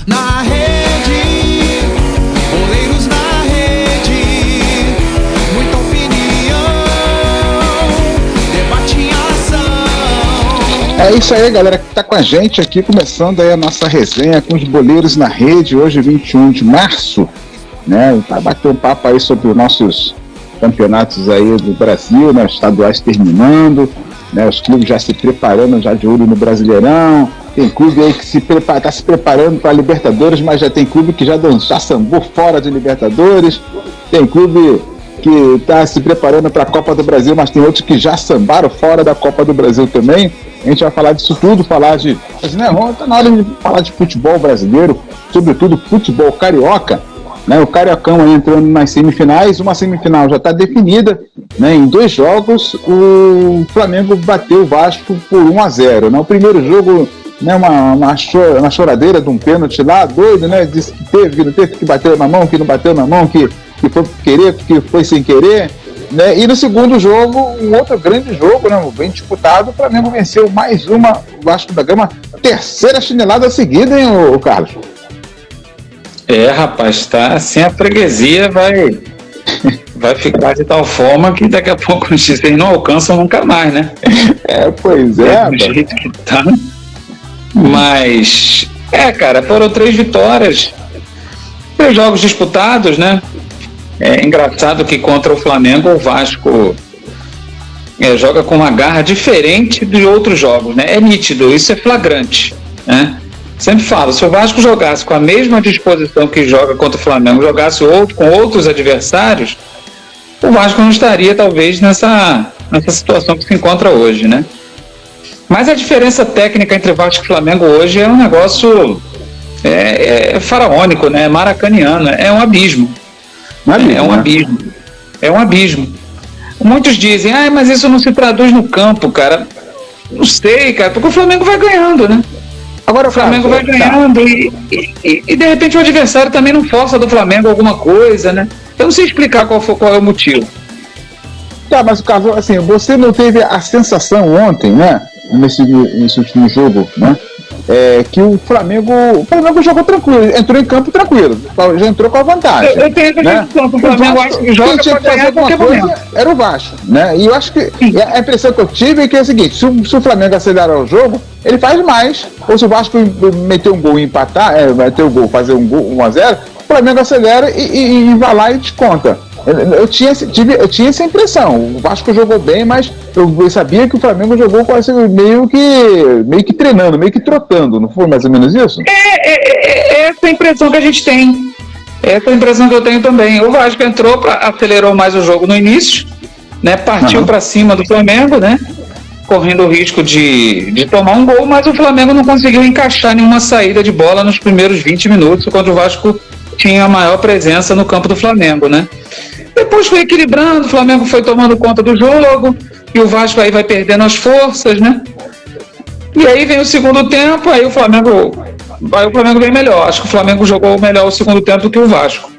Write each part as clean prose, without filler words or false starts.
Na rede, goleiros na rede, muita opinião, debate em ação. É isso aí, galera, que tá com a gente aqui, começando aí a nossa resenha com os boleiros na rede, hoje 21 de março, né, para bater um papo aí sobre os nossos campeonatos aí do Brasil, né, os estaduais terminando, né, os clubes já se preparando, já de olho no Brasileirão. Tem clube aí que está se preparando para a Libertadores, mas já tem clube que já sambou fora de Libertadores. Tem clube que está se preparando para a Copa do Brasil, mas tem outros que já sambaram fora da Copa do Brasil também. A gente vai falar disso tudo, falar de... Né, está na hora de falar de futebol brasileiro, sobretudo futebol carioca. Né, o Cariocão aí entrando nas semifinais, uma semifinal já está definida, né, em 2 jogos. O Flamengo bateu o Vasco por 1-0. Né, o primeiro jogo... Né, uma choradeira de um pênalti lá, doido, né? Disse que teve, que não teve, que bateu na mão, que não bateu na mão, que foi por querer, que foi sem querer, né? E no segundo jogo, um outro grande jogo, né? Bem disputado, o Flamengo venceu mais uma, o Vasco da Gama, terceira chinelada seguida, hein, o Carlos? É, rapaz, tá assim, a freguesia vai ficar de tal forma que daqui a pouco vocês não alcançam nunca mais, né? É, pois é. Do jeito que tá. Mas, cara, foram 3 vitórias, 3 jogos disputados, né? É engraçado que contra o Flamengo o Vasco joga com uma garra diferente de outros jogos, né? É nítido, isso é flagrante, né? Sempre falo, se o Vasco jogasse com a mesma disposição que joga contra o Flamengo, jogasse com outros adversários, o Vasco não estaria talvez nessa situação que se encontra hoje, né? Mas a diferença técnica entre Vasco e Flamengo hoje é um negócio faraônico, né? Maracaniano, é um abismo. É um abismo. Muitos dizem, mas isso não se traduz no campo, cara. Não sei, cara, porque o Flamengo vai ganhando, né? Agora o Flamengo vai ganhando e de repente o adversário também não força do Flamengo alguma coisa, né? Eu não sei explicar qual é o motivo. Tá, mas Carlos, assim, você não teve a sensação ontem, né? Nesse último jogo, né? Que o Flamengo jogou tranquilo, entrou em campo tranquilo, já entrou com a vantagem. Eu tenho essa sensação que o Flamengo acha que joga tinha que fazer alguma coisa, era o Vasco, né? E eu acho que a impressão que eu tive é que é o seguinte: se o Flamengo acelerar o jogo, ele faz mais. Ou se o Vasco meter um gol e empatar, meter o gol, fazer um gol 1-0, o Flamengo acelera e vai lá e desconta. Eu tinha essa impressão. O Vasco jogou bem, mas eu sabia que o Flamengo jogou quase meio que treinando, meio que trotando. Não foi mais ou menos isso? Essa impressão que a gente tem. Essa impressão que eu tenho também. O Vasco acelerou mais o jogo no início, né? Partiu para cima do Flamengo, né? Correndo o risco de tomar um gol, mas o Flamengo não conseguiu encaixar nenhuma saída de bola nos primeiros 20 minutos, quando o Vasco tinha a maior presença no campo do Flamengo, né? Depois foi equilibrando, o Flamengo foi tomando conta do jogo e o Vasco aí vai perdendo as forças, né? E aí vem o segundo tempo, aí o Flamengo vem melhor. Acho que o Flamengo jogou melhor o segundo tempo do que o Vasco.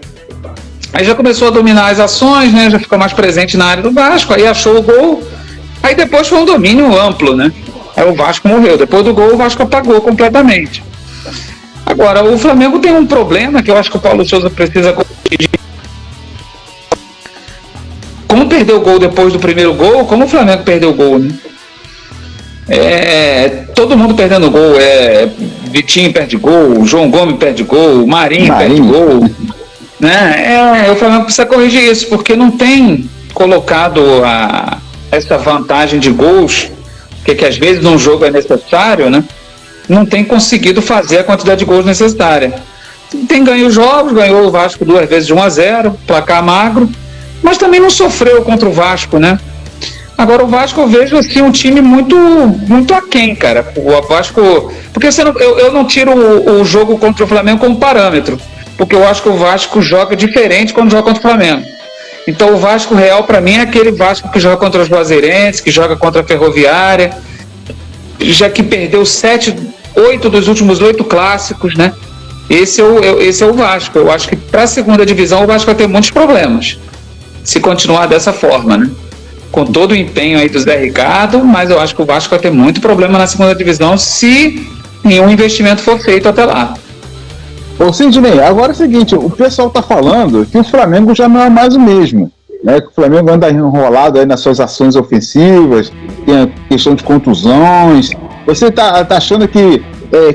Aí já começou a dominar as ações, né? Já ficou mais presente na área do Vasco, aí achou o gol. Aí depois foi um domínio amplo, né? Aí o Vasco morreu. Depois do gol o Vasco apagou completamente. Agora, o Flamengo tem um problema que eu acho que o Paulo Souza precisa corrigir. Como perdeu o gol depois do primeiro gol, como o Flamengo perdeu o gol, né? Todo mundo perdendo gol. Vitinho perde gol, João Gomes perde gol, Marinho perde gol. Né? O Flamengo precisa corrigir isso, porque não tem colocado essa vantagem de gols, que às vezes num jogo é necessário, né? Não tem conseguido fazer a quantidade de gols necessária. Tem ganho jogos, ganhou o Vasco 2 vezes de 1-0, placar magro, mas também não sofreu contra o Vasco, né? Agora o Vasco eu vejo assim um time muito, muito aquém, cara. O Vasco, porque eu não tiro o jogo contra o Flamengo como parâmetro, porque eu acho que o Vasco joga diferente quando joga contra o Flamengo. Então o Vasco real para mim é aquele Vasco que joga contra os Juazeirenses, que joga contra a Ferroviária, já que perdeu 8 dos últimos 8 clássicos, né? esse é o Vasco. Eu acho que para a segunda divisão o Vasco vai ter muitos problemas, se continuar dessa forma, né? Com todo o empenho aí do Zé Ricardo, mas eu acho que o Vasco vai ter muito problema na segunda divisão se nenhum investimento for feito até lá. Ô Sidney, agora é o seguinte, o pessoal tá falando que o Flamengo já não é mais o mesmo, né? Que o Flamengo anda enrolado aí nas suas ações ofensivas, tem a questão de contusões. Você tá achando que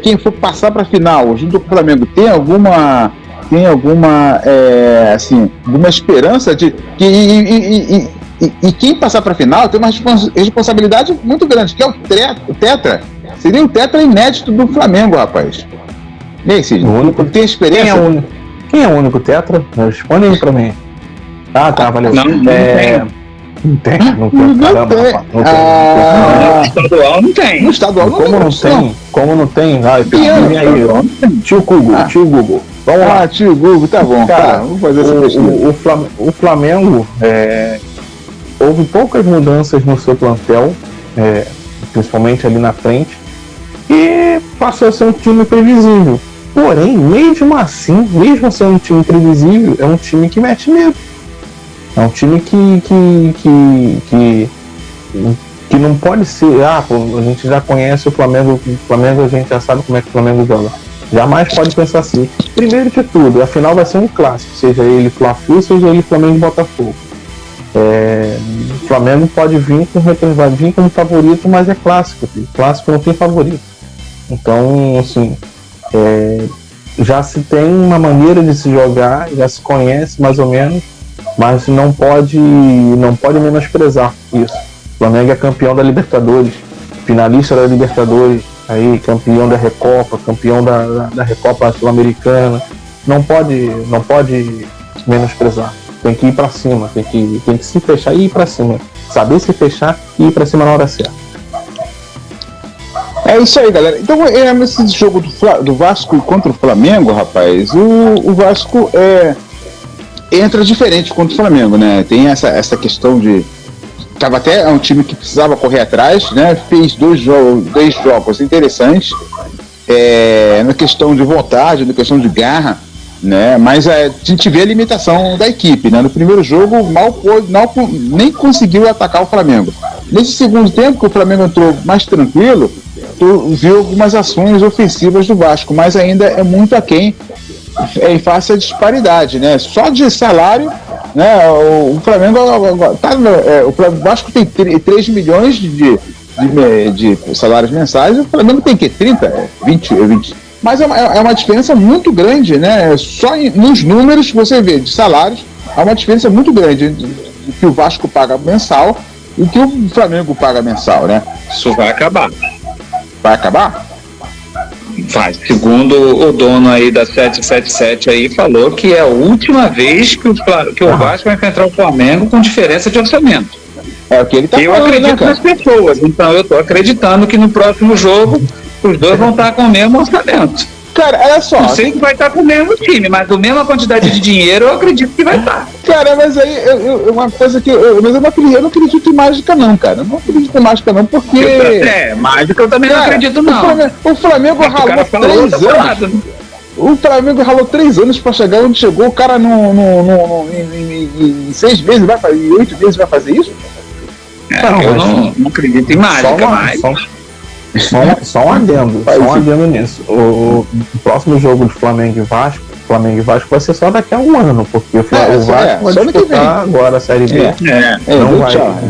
quem for passar para a final junto com o Flamengo tem alguma esperança de que e quem passar para a final tem uma responsabilidade muito grande, que é o Tetra. Seria o Tetra inédito do Flamengo, rapaz. E aí, Cid? Tem experiência? Quem é o único Tetra? Responde aí para mim. Tá, valeu. Não tem. No estadual não tem. No estadual Como não tem? Tio Google. Vamos lá. Tio Google, tá bom. Cara, vamos fazer essa pesquisa. O Flamengo houve poucas mudanças no seu plantel, principalmente ali na frente, e passou a ser um time previsível. Porém, mesmo assim, mesmo sendo um time previsível, é um time que mete medo. É um time que não pode ser, a gente já conhece o Flamengo, a gente já sabe como é que o Flamengo joga. Jamais pode pensar assim. Primeiro de tudo, a final vai ser um clássico, seja ele Fla-Flu, seja ele Flamengo e Botafogo. O Flamengo pode vir como favorito, mas é clássico. Clássico não tem favorito. Então, assim, já se tem uma maneira de se jogar, já se conhece mais ou menos, mas não pode menosprezar isso. O Flamengo é campeão da Libertadores, finalista da Libertadores, aí campeão da Recopa, campeão da Recopa Sul-Americana. Não pode menosprezar. Tem que ir pra cima, tem que se fechar e ir pra cima. Saber se fechar e ir pra cima na hora certa. É isso aí, galera. Então, nesse jogo do Vasco contra o Flamengo, rapaz, o Vasco entra diferente contra o Flamengo, né? Tem essa questão de... Tava até um time que precisava correr atrás, né? Fez dois jogos interessantes, na questão de vontade, na questão de garra, né? Mas a gente vê a limitação da equipe, né? No primeiro jogo, nem conseguiu atacar o Flamengo. Nesse segundo tempo, que o Flamengo entrou mais tranquilo, tu viu algumas ações ofensivas do Vasco, mas ainda é muito aquém em face à disparidade, né? Só de salário, né? O Flamengo o Vasco tem 3 milhões de salários mensais, o Flamengo tem que 30, 20. Mas é uma diferença muito grande, né? Só nos números que você vê de salários, há uma diferença muito grande do que o Vasco paga mensal e o que o Flamengo paga mensal, né? Isso vai acabar. Vai acabar? Vai. Segundo o dono aí da 777 aí, falou que é a última vez que o Vasco vai enfrentar o Flamengo com diferença de orçamento. É o que ele tá falando, acredito nas pessoas, então eu tô acreditando que no próximo jogo os dois vão estar com o mesmo orçamento. Cara, olha só. Não sei que vai estar com o mesmo time, mas a mesma quantidade de dinheiro eu acredito que vai estar. Cara, mas aí uma coisa que eu não acredito em mágica não, cara. Eu não acredito em mágica não, porque... mágica eu também não acredito não. O Flamengo ralou 3 anos. O Flamengo ralou 3 anos pra chegar onde chegou. O cara em 6 meses vai fazer, em 8 meses vai fazer isso? Eu não acredito em mágica, Só um adendo nisso. O próximo jogo de Flamengo e Vasco vai ser só daqui a um ano, porque o Vasco vai disputar agora a Série B.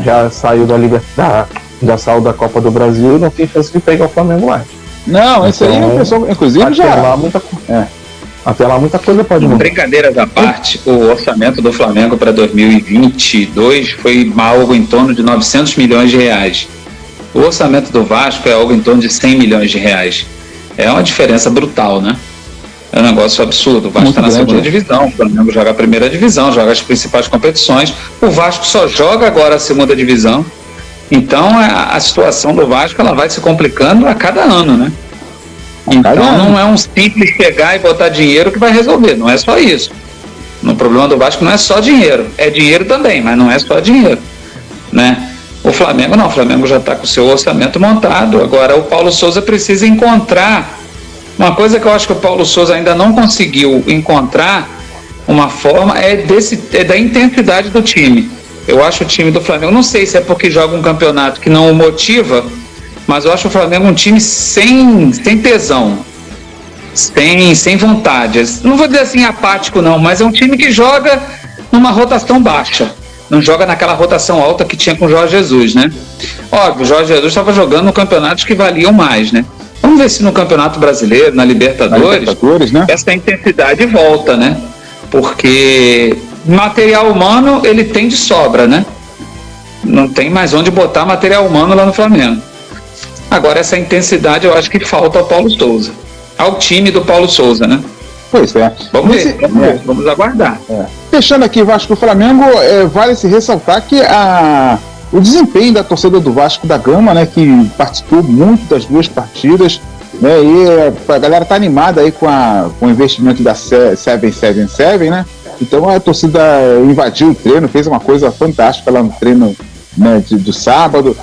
Já saiu da Libertadores, já saiu da Copa do Brasil, não tem chance de pegar o Flamengo mais. Não, isso aí o pessoal, inclusive, já... Até lá muita coisa pode mudar. Brincadeiras à parte, o orçamento do Flamengo para 2022 foi algo em torno de 900 milhões de reais. O orçamento do Vasco é algo em torno de 100 milhões de reais. É uma diferença brutal, né? É um negócio absurdo. O Vasco está na segunda divisão, o Flamengo joga a primeira divisão, joga as principais competições. O Vasco só joga agora a segunda divisão. Então a situação do Vasco ela vai se complicando a cada ano, né? Então não é um simples pegar e botar dinheiro que vai resolver, não é só isso. O problema do Vasco não é só dinheiro, é dinheiro também, mas não é só dinheiro, né? O Flamengo não, o Flamengo já está com o seu orçamento montado, agora o Paulo Souza precisa encontrar Uma coisa que eu acho que o Paulo Souza ainda não conseguiu encontrar uma forma é da intensidade do time. Eu acho o time do Flamengo, não sei se é porque joga um campeonato que não o motiva, mas eu acho o Flamengo um time sem tesão, sem vontade. Não vou dizer assim apático não, mas é um time que joga numa rotação baixa. Não joga naquela rotação alta que tinha com o Jorge Jesus, né? Óbvio, o Jorge Jesus estava jogando no campeonatos que valiam mais, né? Vamos ver se no Campeonato Brasileiro, na Libertadores, né? Essa intensidade volta, né? Porque material humano ele tem de sobra, né? Não tem mais onde botar material humano lá no Flamengo. Agora, essa intensidade eu acho que falta ao Paulo Souza. Ao time do Paulo Souza, né? Pois é. Vamos aguardar. Fechando aqui, Vasco e Flamengo, vale se ressaltar que o desempenho da torcida do Vasco da Gama, né, que participou muito das duas partidas, né, e a galera tá animada aí com o investimento da 777, né? Então a torcida invadiu o treino, fez uma coisa fantástica lá no treino, né, do sábado,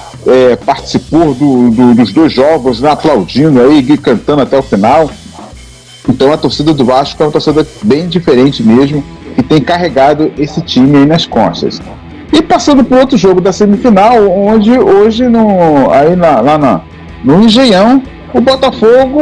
participou dos dois jogos, né, aplaudindo aí, cantando até o final. Então a torcida do Vasco é uma torcida bem diferente mesmo, que tem carregado esse time aí nas costas. E passando para o outro jogo da semifinal, onde hoje no Engenhão, o Botafogo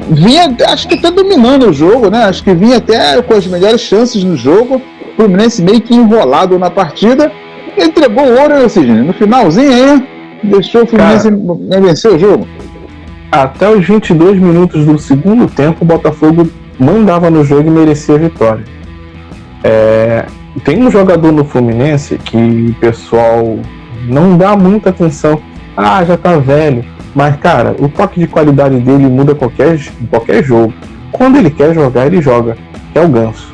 vinha, acho que até dominando o jogo, né? Acho que vinha até com as melhores chances no jogo. O Fluminense meio que enrolado na partida, entregou o ouro, né, Sidney? No finalzinho aí, deixou o Fluminense vencer o jogo. Até os 22 minutos do segundo tempo, o Botafogo mandava no jogo e merecia a vitória. Tem um jogador no Fluminense que o pessoal não dá muita atenção. Já tá velho. Mas, cara, o toque de qualidade dele muda em qualquer jogo. Quando ele quer jogar, ele joga. É o Ganso.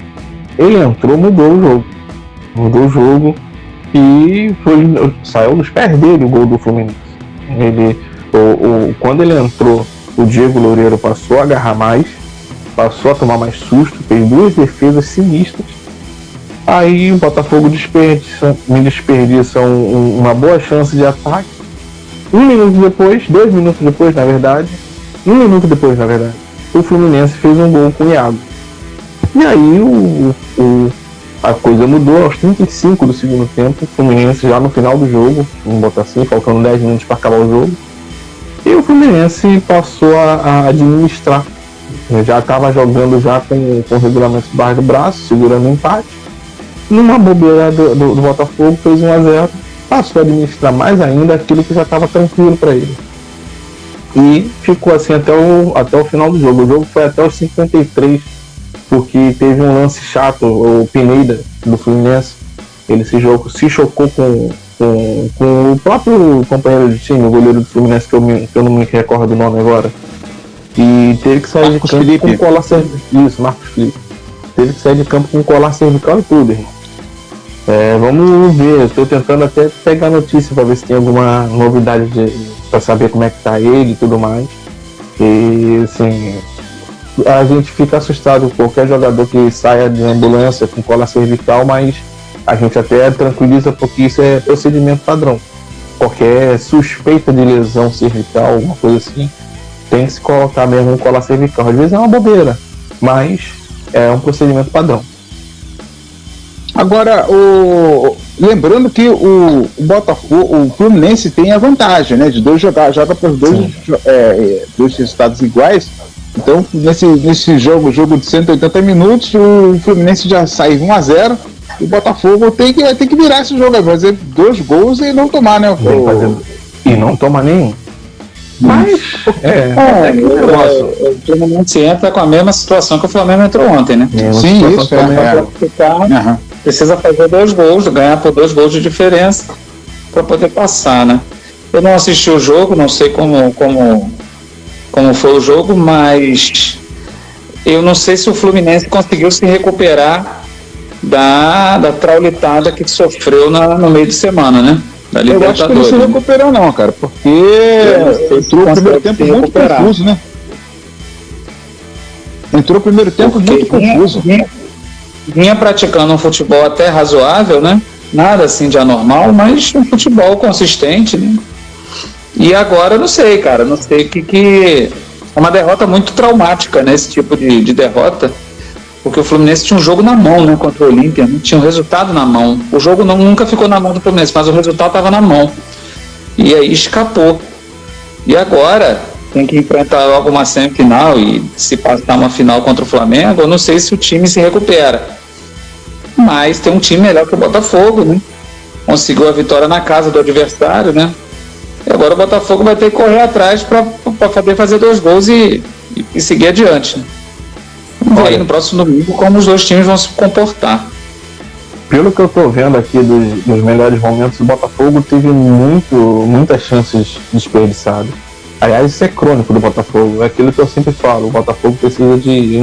Ele entrou, mudou o jogo e saiu dos pés dele o gol do Fluminense. Quando ele entrou, o Diego Loureiro passou a agarrar mais, passou a tomar mais susto, fez duas defesas sinistras. Aí o Botafogo desperdiça uma boa chance de ataque. 2 minutos depois, na verdade, o Fluminense fez um gol com o Iago. E aí a coisa mudou aos 35 do segundo tempo. O Fluminense já no final do jogo, vamos botar assim, faltando 10 minutos para acabar o jogo. E o Fluminense passou a administrar. Já estava jogando já com o regulamento debaixo do braço, segurando o empate. Numa bobeira do Botafogo, fez 1-0. Passou a administrar mais ainda aquilo que já estava tranquilo para ele. E ficou assim até o final do jogo. O jogo foi até os 53, porque teve um lance chato. O Pineda, do Fluminense, ele se chocou com o próprio companheiro de time, o goleiro do Fluminense, que eu não me recordo o nome agora. E teve que sair Marcos de campo Felipe. com colar cervical. Isso, Marcos Felipe. Teve que sair de campo com colar cervical e tudo, irmão. Vamos ver, eu tô tentando até pegar notícia para ver se tem alguma novidade para saber como é que tá ele e tudo mais. E assim, a gente fica assustado com qualquer jogador que saia de ambulância com cola cervical, mas a gente até tranquiliza porque isso é procedimento padrão. Qualquer suspeita de lesão cervical, alguma coisa assim, tem que se colocar mesmo um cola cervical. Às vezes é uma bobeira, mas é um procedimento padrão. Agora, lembrando que o Botafogo, o Fluminense tem a vantagem, né, de joga para os dois resultados iguais. Então, nesse jogo de 180 minutos, o Fluminense já sai 1-0. E o Botafogo vai ter que virar esse jogo, vai fazer 2 gols e não tomar, né? E não toma nenhum. Mas o Fluminense entra com a mesma situação que o Flamengo entrou ontem, né? Sim, isso precisa fazer 2 gols, ganhar por 2 gols de diferença para poder passar, né? Eu não assisti o jogo, não sei como foi o jogo, mas eu não sei se o Fluminense conseguiu se recuperar da traulitada que sofreu no meio de semana, né? Da Eu acho que ele se recuperou não, cara, porque entrou o primeiro tempo muito confuso, né? Entrou o primeiro tempo muito confuso. Vinha praticando um futebol até razoável, né? Nada assim de anormal, mas um futebol consistente, né? E agora não sei, cara, não sei o que É uma derrota muito traumática, né? Esse tipo de derrota, porque o Fluminense tinha um jogo na mão, né? Contra o Olímpia, né? Tinha um resultado na mão. O jogo nunca ficou na mão do Fluminense, mas o resultado estava na mão. E aí escapou. E agora tem que enfrentar logo uma semifinal e se passar uma final contra o Flamengo, eu não sei se o time se recupera. Mas tem um time melhor que o Botafogo, né? Conseguiu a vitória na casa do adversário, né? E agora o Botafogo vai ter que correr atrás para poder fazer 2 gols e seguir adiante, né? Vamos ver aí no próximo domingo como os dois times vão se comportar. Pelo que eu tô vendo aqui dos melhores momentos, o Botafogo teve muitas chances desperdiçadas. Aliás, isso é crônico do Botafogo. É aquilo que eu sempre falo. O Botafogo precisa de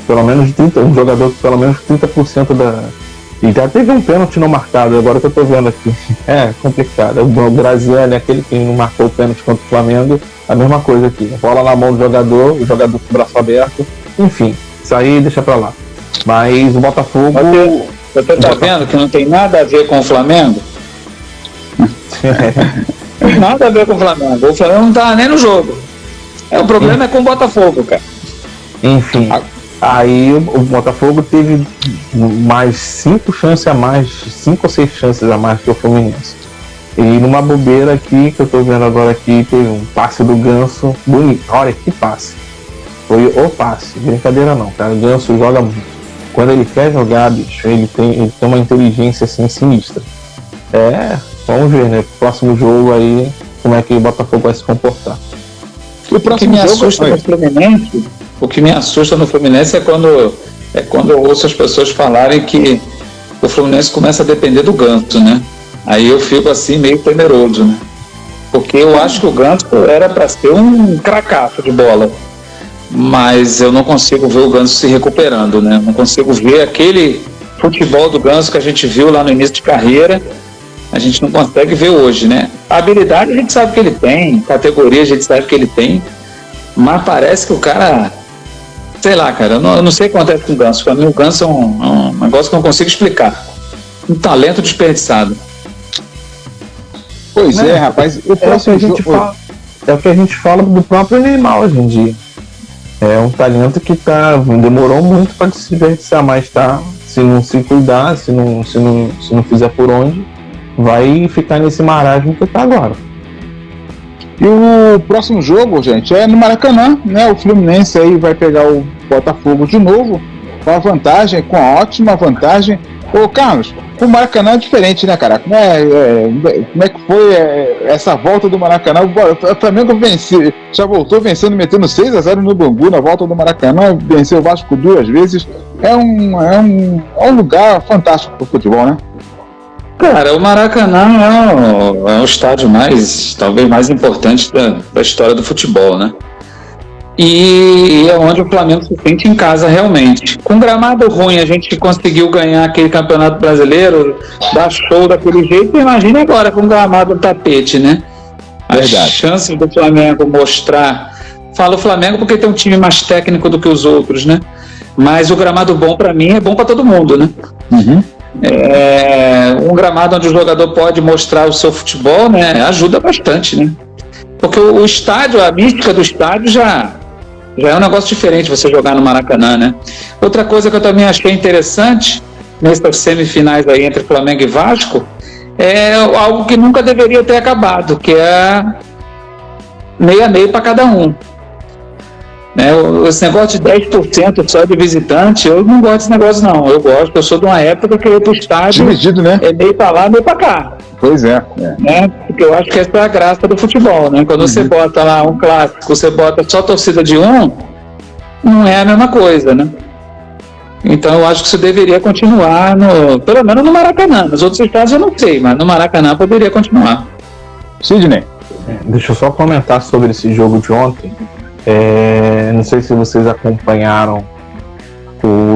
pelo menos 30, um jogador que pelo menos 30% da... E já teve um pênalti não marcado, agora que eu tô vendo aqui. É complicado. O Graziani, aquele que não marcou o pênalti contra o Flamengo, a mesma coisa aqui. Bola na mão do jogador, o jogador com o braço aberto. Enfim, isso aí deixa pra lá. Mas o Botafogo... Você tá vendo que não tem nada a ver com o Flamengo? Nada a ver com o Flamengo. O Flamengo não tá nem no jogo. O problema é com o Botafogo, cara. Enfim, aí o Botafogo teve mais 5 chances a mais, 5 ou 6 chances a mais que o Fluminense. E numa bobeira aqui, que eu tô vendo agora aqui, teve um passe do Ganso bonito. Olha que passe. Foi o passe, brincadeira não, cara. O Ganso joga muito. Quando ele quer jogar, bicho, ele tem uma inteligência assim sinistra. Vamos ver, né? Próximo jogo aí, como é que o Botafogo vai se comportar. O que me assusta no Fluminense, o que me assusta no Fluminense é quando eu ouço as pessoas falarem que o Fluminense começa a depender do Ganso, né? Aí eu fico assim meio temeroso, né? Porque eu acho que o Ganso era para ser um cracaço de bola. Mas eu não consigo ver o Ganso se recuperando, né? Não consigo ver aquele futebol do Ganso que a gente viu lá no início de carreira, a gente não consegue ver hoje, né? A habilidade a gente sabe que ele tem, categoria a gente sabe que ele tem, mas parece que o cara, sei lá, cara, eu não sei o que acontece com o Ganso. Para mim o Ganso é um negócio que eu não consigo explicar. Um talento desperdiçado. Pois é, rapaz. É o que a gente fala do próprio Neymar hoje em dia. É um talento que demorou muito para se desperdiçar, mas se não se cuidar, se não fizer por onde, vai ficar nesse marasmo que tá agora. E o próximo jogo, gente, é no Maracanã, né? O Fluminense aí vai pegar o Botafogo de novo, com a ótima vantagem. Ô, Carlos, o Maracanã é diferente, né, cara? Como é que foi essa volta do Maracanã? O Flamengo já voltou vencendo, metendo 6-0 no Bangu na volta do Maracanã, venceu o Vasco 2 vezes. É um lugar fantástico pro futebol, né? Cara, o Maracanã é o estádio talvez mais importante da história do futebol, né? E é onde o Flamengo se sente em casa realmente. Com gramado ruim, a gente conseguiu ganhar aquele campeonato brasileiro, dar show daquele jeito. Imagina agora com gramado no tapete, né? Verdade. As chances do Flamengo mostrar. Falo Flamengo porque tem um time mais técnico do que os outros, né? Mas o gramado bom pra mim é bom pra todo mundo, né? Uhum. Um gramado onde o jogador pode mostrar o seu futebol, né? Ajuda bastante, né? Porque o estádio, a mística do estádio já é um negócio diferente você jogar no Maracanã, né? Outra coisa que eu também achei interessante nessas semifinais aí entre Flamengo e Vasco é algo que nunca deveria ter acabado, que é meio a meio para cada um. Né? Esse negócio de 10% só de visitante, eu não gosto desse negócio não. Eu sou de uma época que eu ia pro estádio, dividido, né? É meio para lá, meio para cá. Pois é. Né? Porque eu acho que essa é a graça do futebol, né? Quando você bota lá um clássico, você bota só a torcida de um, não é a mesma coisa, né? Então eu acho que isso deveria continuar, pelo menos no Maracanã. Nos outros estados eu não sei, mas no Maracanã poderia continuar. Sidney. Deixa eu só comentar sobre esse jogo de ontem. Não sei se vocês acompanharam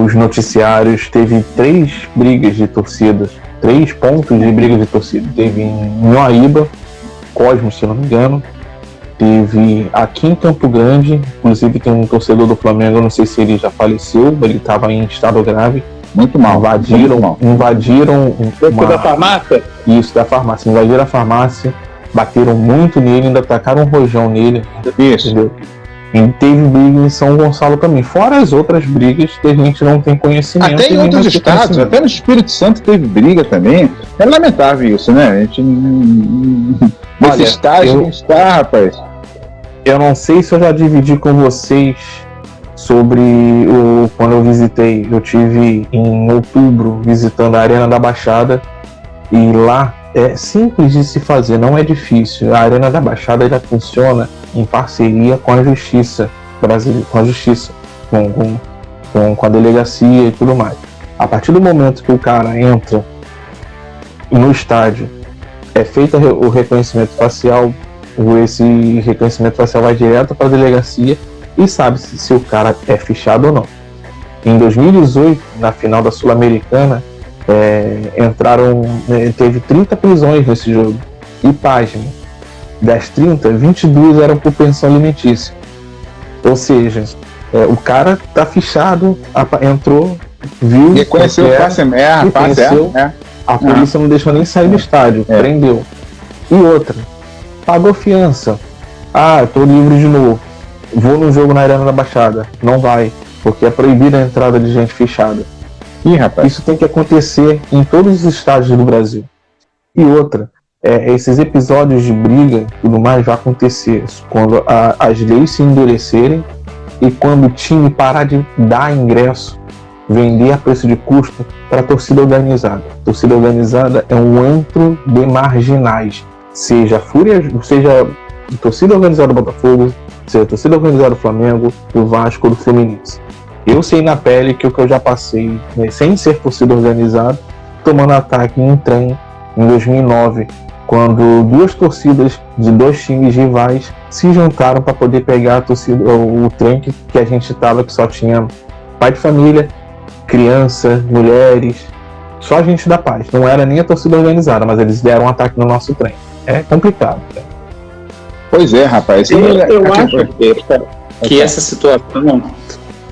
os noticiários, teve 3 brigas de torcidas, 3 pontos de briga de torcida. Teve em Uaíba, Cosmos, se não me engano, teve aqui em Campo Grande, inclusive tem um torcedor do Flamengo, não sei se ele já faleceu, ele estava em estado grave. Muito mal. Invadiram da farmácia? Isso, da farmácia. Invadiram a farmácia, bateram muito nele, ainda tacaram um rojão nele. Isso. Entendeu? E teve briga em São Gonçalo também, fora as outras brigas que a gente não tem conhecimento. Até em outros estados, até no Espírito Santo teve briga também. É lamentável isso, né? A gente nesse estágio não está, rapaz. Eu não sei se eu já dividi com vocês sobre quando eu visitei. Eu tive em outubro visitando a Arena da Baixada, e lá é simples de se fazer, não é difícil. A Arena da Baixada já funciona em parceria com a Justiça brasileira, com a Justiça, com a delegacia e tudo mais. A partir do momento que o cara entra no estádio, é feito o reconhecimento facial, esse reconhecimento facial vai direto para a delegacia e sabe se o cara é fichado ou não. Em 2018, na final da Sul-Americana, teve 30 prisões nesse jogo. E pasme, das 30, 22 eram por pensão alimentícia. Ou seja, o cara tá fichado, entrou, viu, reconheceu o passe, a polícia não deixou nem sair do estádio, prendeu. E outra, pagou fiança. Eu tô livre de novo, vou no jogo na Arena da Baixada. Não vai, porque é proibida a entrada de gente fichada. Rapaz, isso tem que acontecer em todos os estádios do Brasil. E outra, esses episódios de briga e tudo mais vai acontecer quando as leis se endurecerem e quando o time parar de dar ingresso, vender a preço de custo para a torcida organizada. A torcida organizada é um antro de marginais, seja a torcida organizada do Botafogo, seja a torcida organizada do Flamengo, do Vasco, do Fluminense. Eu sei na pele que o que eu já passei, sem ser torcida organizada, tomando ataque em um trem em 2009, quando duas torcidas de dois times rivais se juntaram para poder pegar a torcida, o trem que a gente estava, que só tinha pai de família, criança, mulheres, só gente da paz. Não era nem a torcida organizada, mas eles deram um ataque no nosso trem. É complicado. Pois é, rapaz. Eu acho que essa situação,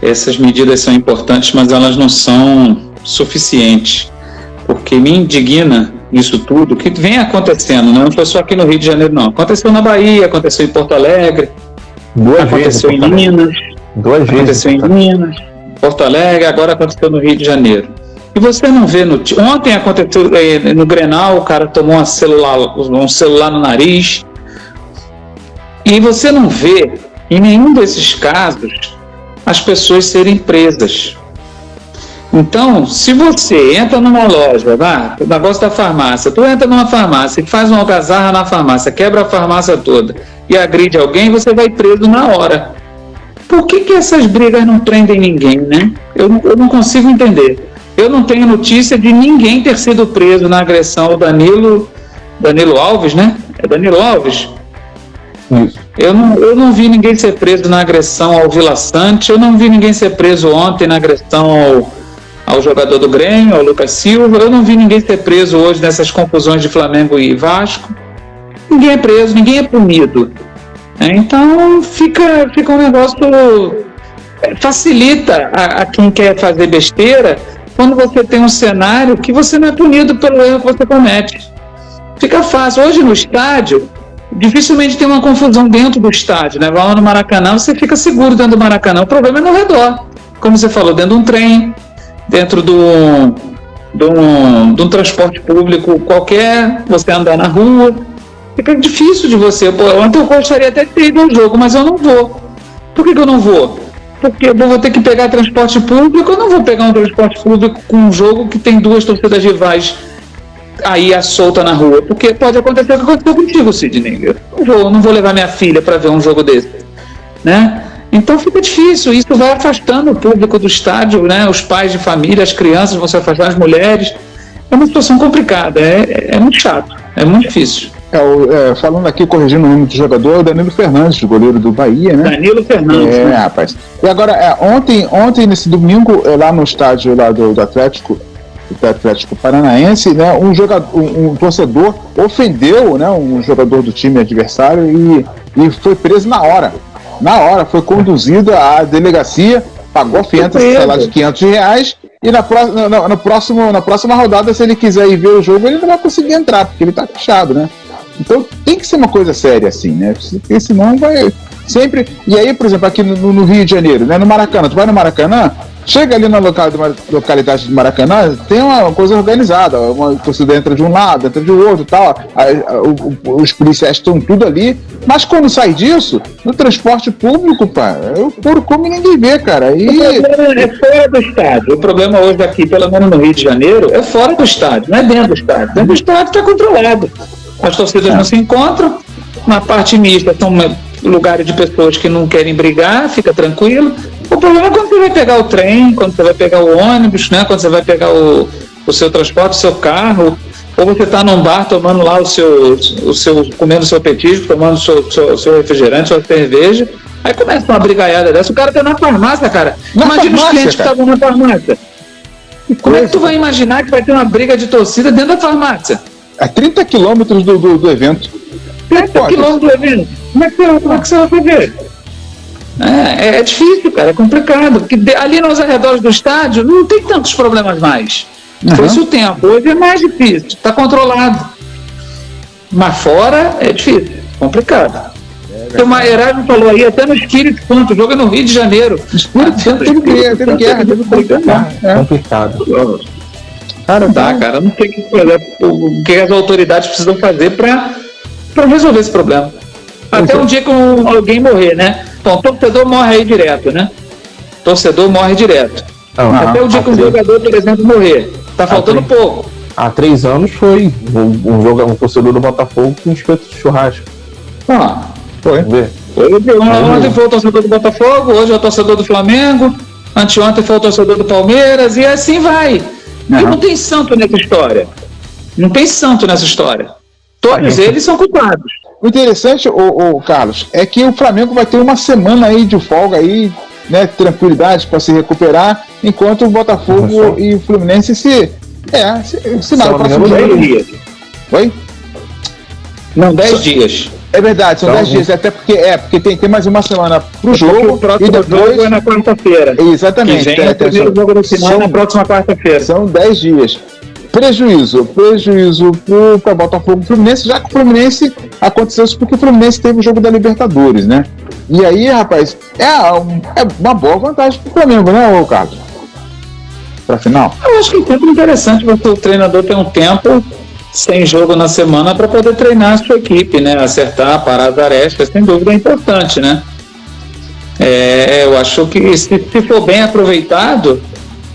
essas medidas são importantes, mas elas não são suficientes, porque me indigna isso tudo que vem acontecendo, não foi só aqui no Rio de Janeiro, não. Aconteceu na Bahia, aconteceu em Porto Alegre, aconteceu em Minas, aconteceu em Minas, Porto Alegre, agora aconteceu no Rio de Janeiro. E você não vê ontem aconteceu no Grenal, o cara tomou um celular no nariz, e você não vê em nenhum desses casos as pessoas serem presas. Então, se você entra numa loja, o negócio da farmácia, tu entra numa farmácia e faz uma algazarra na farmácia, quebra a farmácia toda e agride alguém, você vai preso na hora. Por que essas brigas não prendem ninguém, né? Eu não consigo entender. Eu não tenho notícia de ninguém ter sido preso na agressão ao Danilo Alves, né? É Danilo Alves? Isso. Eu não vi ninguém ser preso na agressão ao Vila Sante, eu não vi ninguém ser preso ontem na agressão ao jogador do Grêmio, ao Lucas Silva, eu não vi ninguém ser preso hoje nessas confusões de Flamengo e Vasco. Ninguém é preso, ninguém é punido. Então fica um negócio, facilita a quem quer fazer besteira quando você tem um cenário que você não é punido pelo erro que você comete. Fica fácil. Hoje no estádio, dificilmente tem uma confusão dentro do estádio, né? Vai lá no Maracanã, você fica seguro dentro do Maracanã. O problema é no redor. Como você falou, dentro de um trem, dentro de um transporte público qualquer, você andar na rua, fica difícil de você. Ontem eu gostaria até de ter ido ao jogo, mas eu não vou. Por que eu não vou? Porque eu vou ter que pegar transporte público, eu não vou pegar um transporte público com um jogo que tem duas torcidas rivais aí à solta na rua, porque pode acontecer o que aconteceu contigo, Sidney. Eu não vou levar minha filha para ver um jogo desse, né? Então fica difícil, isso vai afastando o público do estádio, né? Os pais de família, as crianças vão se afastar, as mulheres. É uma situação complicada, é muito chato, é muito difícil. Falando aqui, corrigindo o nome do jogador, é o Danilo Fernandes, goleiro do Bahia, né? Danilo Fernandes. Né? Rapaz. E agora, ontem, nesse domingo, lá no estádio lá do Atlético Paranaense, né, um torcedor ofendeu, né, um jogador do time adversário e foi preso na hora. Na hora, foi conduzido à delegacia, pagou a fiança, sei lá, de R$500, e na próxima rodada, se ele quiser ir ver o jogo, ele não vai conseguir entrar, porque ele tá fechado, né? Então tem que ser uma coisa séria assim, né? Porque senão Sempre. E aí, por exemplo, aqui no Rio de Janeiro, né, no Maracanã, tu vai no Maracanã, chega ali na localidade de Maracanã, tem uma coisa organizada, uma torcida entra de um lado, entra de outro e tal, os policiais estão tudo ali, mas quando sai disso, no transporte público, pá, eu puro como ninguém vê, cara. E... O problema é fora do estádio. O problema hoje aqui, pelo menos no Rio de Janeiro, é fora do estádio, não é dentro do estádio. Dentro do estádio está controlado. As torcidas não se encontram, na parte mista são lugares de pessoas que não querem brigar, fica tranquilo. O problema é quando você vai pegar o trem, quando você vai pegar o ônibus, né? Quando você vai pegar o seu transporte, o seu carro, ou você está num bar tomando lá comendo o seu petisco, tomando o seu refrigerante, sua cerveja, aí começa uma brigaiada dessa, o cara tá na farmácia, cara. Imagina os clientes que estavam na farmácia. Como é que tu vai imaginar que vai ter uma briga de torcida dentro da farmácia? A 30 quilômetros do evento. 30 quilômetros do evento? Como é que você vai fazer? É difícil, cara, é complicado, porque ali nos arredores do estádio não tem tantos problemas mais. Foi-se o tempo, hoje é mais difícil, está controlado. Mas fora é difícil, complicado. Tem uma Erasmo falou aí, até no Espírito Santo, o jogo é no Rio de Janeiro. Espírito Santo teve guerra, teve complicado. Cara, não sei o que as autoridades precisam fazer para resolver esse problema. Até um dia que alguém morrer, né? Então, o torcedor morre aí direto, né? Torcedor morre direto. Até o dia que um jogador, por exemplo, morrer. Tá faltando pouco. Há 3 anos foi um torcedor do Botafogo com um espeto de churrasco. Foi. Ontem foi o torcedor do Botafogo, hoje é o torcedor do Flamengo, anteontem foi o torcedor do Palmeiras, e assim vai. E não tem santo nessa história. Não tem santo nessa história. Todos eles são culpados. O interessante, Carlos, é que o Flamengo vai ter uma semana aí de folga aí, né, tranquilidade para se recuperar, enquanto o Botafogo e o Fluminense se não, 10 dias. Oi? Não, 10 dias. É verdade, são 10 dias, até porque tem mais uma semana pro jogo. O próximo e depois jogo é na quarta-feira. Exatamente. O primeiro jogo no final na próxima quarta-feira. São 10 dias. Prejuízo para o Botafogo e Fluminense, já que o Fluminense aconteceu isso porque o Fluminense teve o jogo da Libertadores, né? E aí, rapaz, é uma boa vantagem para o Flamengo, né, Carlos? Para a final. Eu acho que é sempre interessante você, o treinador, ter um tempo sem jogo na semana para poder treinar a sua equipe, né? Acertar, parar as arestas, sem dúvida é importante, né? Eu acho que se for bem aproveitado,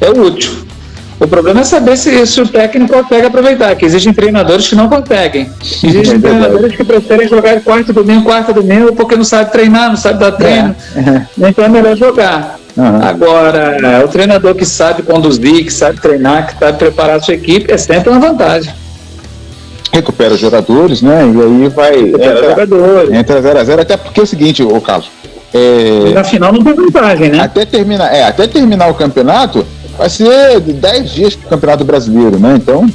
é útil. O problema é saber se o técnico consegue aproveitar, que existem treinadores que não conseguem. Existem treinadores que preferem jogar quarta domingo, porque não sabe treinar, não sabe dar treino. Então é melhor jogar. Agora, o treinador que sabe conduzir, que sabe treinar, que sabe preparar a sua equipe, é sempre uma vantagem. Recupera os jogadores, né? E aí vai. Entra 0-0, até porque é o seguinte, Carlos. Na final não tem vantagem, né? Até terminar o campeonato, vai ser 10 dias para o Campeonato Brasileiro, né? Então,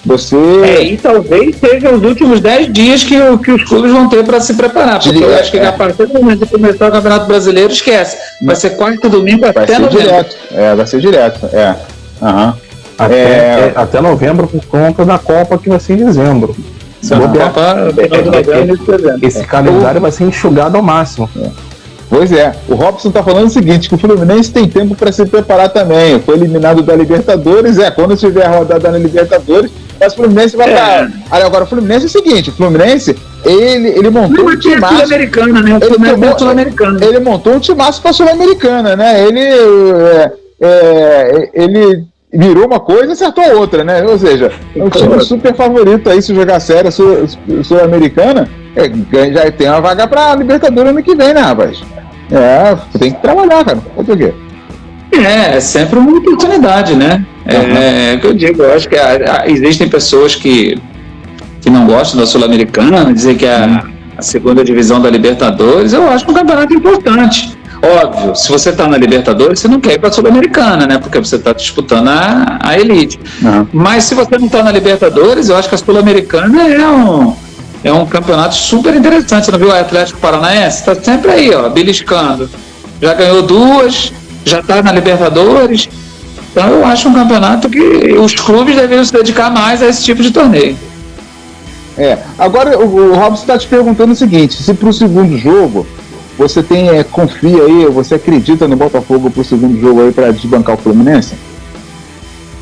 você... e talvez sejam os últimos 10 dias que os clubes vão ter para se preparar, porque eu acho que a partir do momento de começar o Campeonato Brasileiro, esquece. Vai ser quarta e domingo até novembro. Vai ser direto, Até novembro por conta da Copa que vai ser em dezembro. Esse calendário vai ser enxugado ao máximo. Pois é, o Robson tá falando o seguinte, que o Fluminense tem tempo para se preparar também, foi eliminado da Libertadores, quando tiver a rodada na Libertadores, mas o Fluminense vai estar... Agora, o Fluminense é o seguinte, o Fluminense, ele montou um timaço... Sul-Americana, né? Ele montou um timaço para a Sul-Americana, né? Ele virou uma coisa e acertou a outra, né? Ou seja, é um time super favorito aí, se jogar sério Sul-Americana, já tem uma vaga para Libertadores ano que vem, né, rapaz? Tem que trabalhar, cara. Por quê? É sempre uma oportunidade, né? É que eu digo, eu acho que existem pessoas que não gostam da Sul-Americana, dizem que é a segunda divisão da Libertadores. Eu acho que é um campeonato importante. Óbvio, se você está na Libertadores, você não quer ir para a Sul-Americana, né? Porque você está disputando a elite. Mas se você não está na Libertadores, eu acho que a Sul-Americana é um campeonato super interessante. Você não viu o Atlético Paranaense? Está sempre aí, beliscando. Já ganhou 2, já está na Libertadores. Então eu acho um campeonato que os clubes deveriam se dedicar mais a esse tipo de torneio. Agora o Robson está te perguntando o seguinte, se para o segundo jogo você confia aí, você acredita no Botafogo pro segundo jogo aí para desbancar o Fluminense?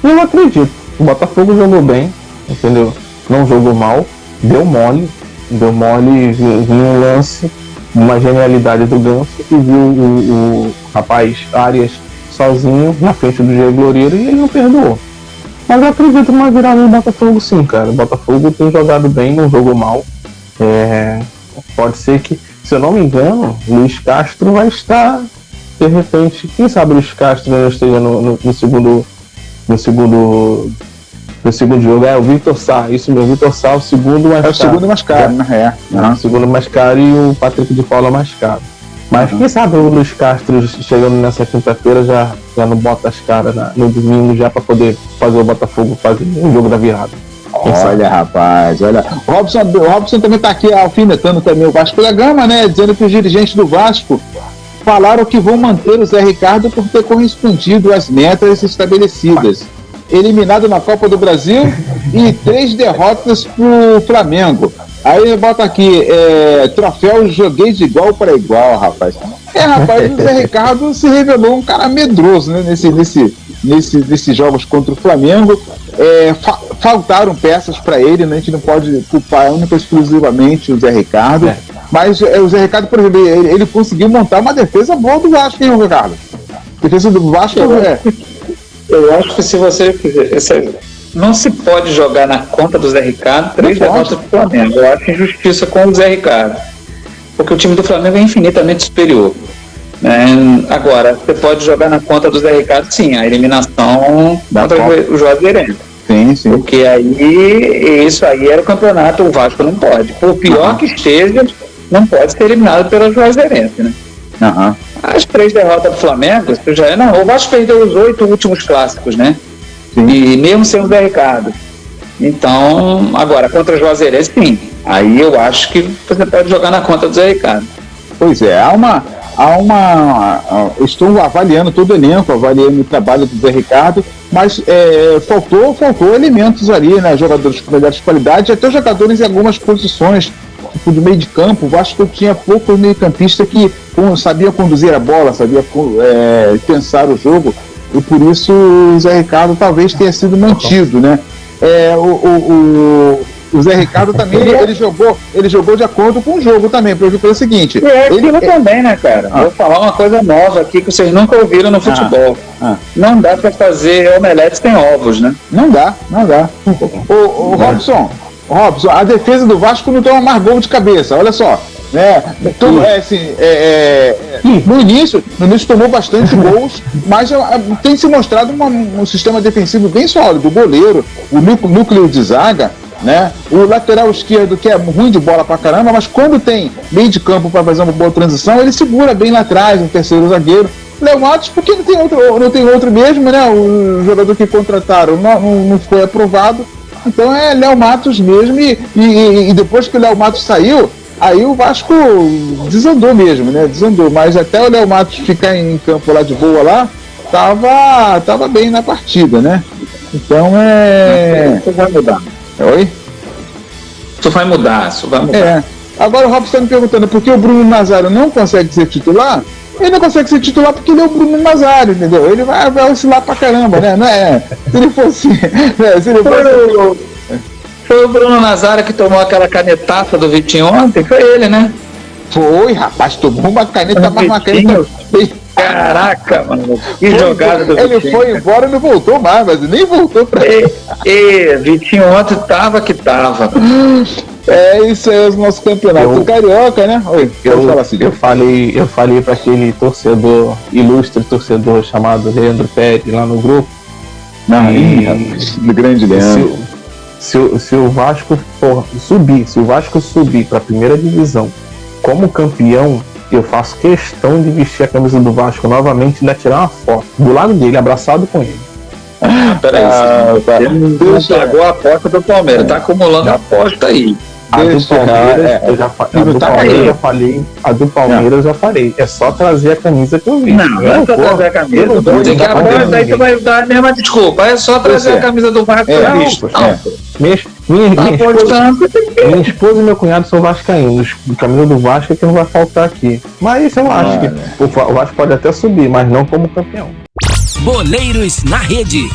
Eu acredito. O Botafogo jogou bem, entendeu? Não jogou mal, deu mole viu um lance, uma genialidade do Ganso, que viu o rapaz Arias sozinho na frente do Diego Loureiro e ele não perdoou. Mas eu acredito numa virada do Botafogo sim, cara. O Botafogo tem jogado bem, não jogou mal. Pode ser que, se eu não me engano, Luiz Castro vai estar, de repente, quem sabe Luiz Castro não esteja no segundo jogo. O Vitor Sá, isso mesmo, Vitor Sá, o segundo mais caro. É o segundo mais caro, né? O segundo mais caro e o Patrick de Paula mais caro. Mas quem sabe o Luiz Castro chegando nessa quinta-feira já não bota as caras no domingo já para poder fazer o Botafogo fazer um jogo da virada. Olha, rapaz, olha. O Robson também tá aqui alfinetando também o Vasco da Gama, né? Dizendo que os dirigentes do Vasco falaram que vão manter o Zé Ricardo por ter correspondido às metas estabelecidas. Eliminado na Copa do Brasil e 3 derrotas pro Flamengo. Aí ele bota aqui, troféu joguei de igual para igual, rapaz. Rapaz, o Zé Ricardo se revelou um cara medroso, né, nesses jogos contra o Flamengo. Faltaram peças para ele, né? A gente não pode culpar única e exclusivamente o Zé Ricardo. Mas o Zé Ricardo, por exemplo, ele conseguiu montar uma defesa boa do Vasco, hein, Ricardo? A defesa do Vasco Eu acho que se você não se pode jogar na conta do Zé Ricardo 3 derrotas do Flamengo. Eu acho injustiça com o Zé Ricardo, porque o time do Flamengo é infinitamente superior. Agora, você pode jogar na conta do Zé Ricardo, sim, a eliminação contra o Juazeirense. Sim. Porque isso aí era o campeonato, o Vasco não pode. Por pior que esteja, não pode ser eliminado pela Juazeirense, né? As 3 derrotas do Flamengo, o Vasco perdeu os 8 últimos clássicos, né? Sim. E mesmo sem o Zé Ricardo. Então, agora, contra o Juazeirense, sim. Aí eu acho que você pode jogar na conta do Zé Ricardo. Pois é, eu estou avaliando todo o elenco, avaliando o trabalho do Zé Ricardo, mas faltou elementos ali, né? Jogadores com melhores qualidades, até jogadores em algumas posições, tipo de meio de campo. O Vasco tinha poucos meio-campistas que sabiam conduzir a bola, sabiam pensar o jogo, e por isso o Zé Ricardo talvez tenha sido mantido, né? O Zé Ricardo também, ele jogou de acordo com o jogo também, porque é o seguinte... Aquilo também, né, cara? Vou falar uma coisa nova aqui que vocês nunca ouviram no futebol. Não dá pra fazer omelete sem ovos, né? Não dá. Robson, a defesa do Vasco não toma mais gol de cabeça, olha só. No início tomou bastante gols, mas tem se mostrado um sistema defensivo bem sólido. O goleiro, o núcleo de zaga, né? O lateral esquerdo, que é ruim de bola pra caramba, mas quando tem meio de campo para fazer uma boa transição, ele segura bem lá atrás, o terceiro zagueiro. Léo Matos, porque não tem outro mesmo, né? O jogador que contrataram não foi aprovado, então é Léo Matos mesmo, e depois que o Léo Matos saiu, aí o Vasco desandou mesmo, né? Desandou, mas até o Léo Matos ficar em campo lá de boa lá, tava bem na partida, né? Então Isso vai mudar. Oi? Isso vai mudar. Agora o Robson está me perguntando por que o Bruno Nazário não consegue ser titular. Ele não consegue ser titular porque ele é o Bruno Nazário, entendeu? Ele vai oscilar pra caramba, né? Não é? Se ele fosse... Foi o Bruno Nazário que tomou aquela canetaça do Vitinho ontem? Foi ele, né? Foi, rapaz, tomou uma caneta, mas uma caneta... Caraca, mano, que jogada do Vitinho. Ele foi embora e não voltou mais, mas nem voltou pra ele. Vitinho ontem tava que tava. Isso aí é o nosso campeonato do Carioca, né? Oi, eu falei para aquele ilustre torcedor chamado Leandro Pérez lá no grupo. Do grande Leandro. Se o Vasco subir para a primeira divisão como campeão, eu faço questão de vestir a camisa do Vasco novamente e ainda tirar uma foto do lado dele, abraçado com ele. Peraí, ele não pagou a aposta do Palmeiras, tá acumulando a aposta aí. A do Palmeiras eu já falei. É só trazer a camisa que eu vi. Não é só trazer a camisa. Tem que aposta, aí tu vai dar a mesma desculpa. É só trazer a camisa do Vasco que eu visto. Minha esposa e meu cunhado são vascaínos. O camisa do Vasco é que não vai faltar aqui. Mas eu acho que o Vasco pode até subir, mas não como campeão. Boleiros na Rede.